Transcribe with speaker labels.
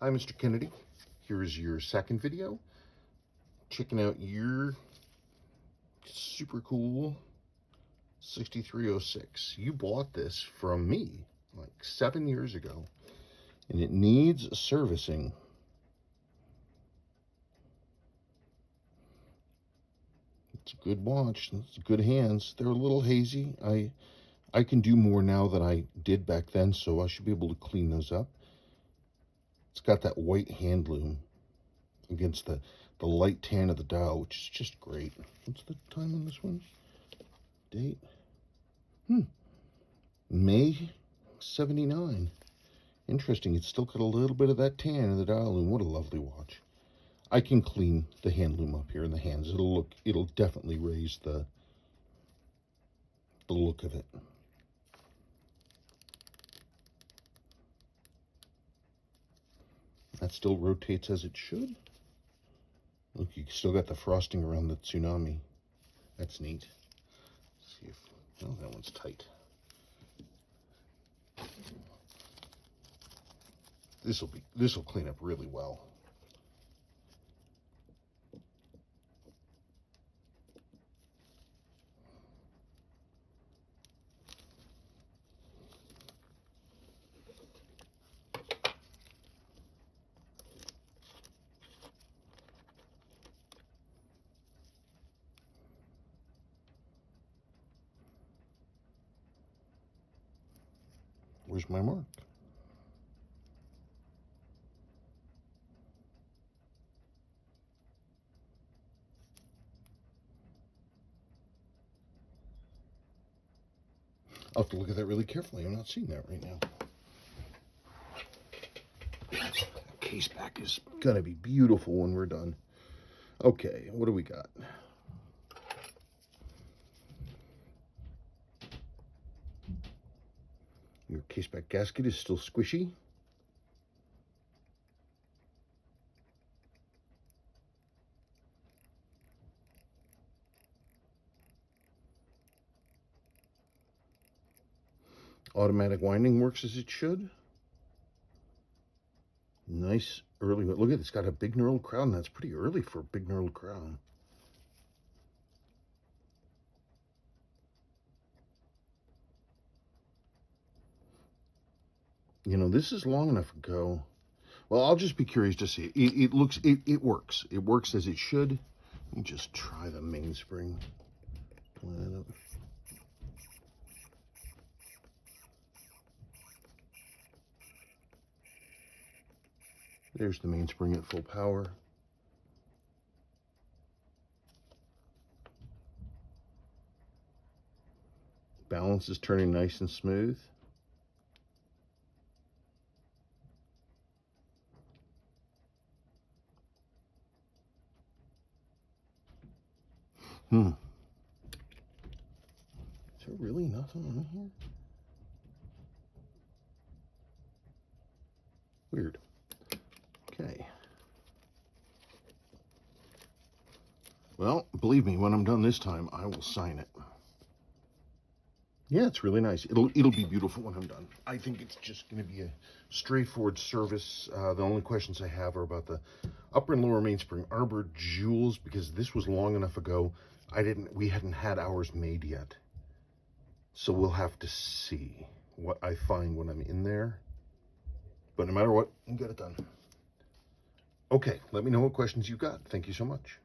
Speaker 1: Hi, Mr. Kennedy. Here is your second video. Checking out your super cool 6306. You bought this from me like 7 years ago, and it needs servicing. It's a good watch. It's good hands. They're a little hazy. I can do more now than I did back then, so I should be able to clean those up. It's got that white hand loom against the light tan of the dial, which is just great. What's the time on this one? Date? May 79. Interesting. It's still got a little bit of that tan in the dial loom. What a lovely watch. I can clean the hand loom up here in the hands. It'll definitely raise the look of it. That still rotates as it should. Look, you still got the frosting around the tsunami. That's neat. Let's see if, oh, that one's tight. This'll clean up really well. Where's my mark? I'll have to look at that really carefully. I'm not seeing that right now. That case back is gonna be beautiful when we're done. Okay, what do we got? Your case back gasket is still squishy. Automatic winding works as it should. Nice early, look at it, it's got a big knurled crown. That's pretty early for a big knurled crown. You know, this is long enough ago. Well, I'll just be curious to see. It works. It works as it should. Let me just try the mainspring. Pull that up. There's the mainspring at full power. Balance is turning nice and smooth. Is there really nothing in here? Weird. Okay. Well, believe me, when I'm done this time, I will sign it. Yeah, it's really nice. It'll be beautiful when I'm done. I think it's just going to be a straightforward service. The only questions I have are about the upper and lower mainspring arbor jewels, because this was long enough ago. We hadn't had ours made yet. So we'll have to see what I find when I'm in there. But no matter what, I'll get it done. Okay, let me know what questions you got. Thank you so much.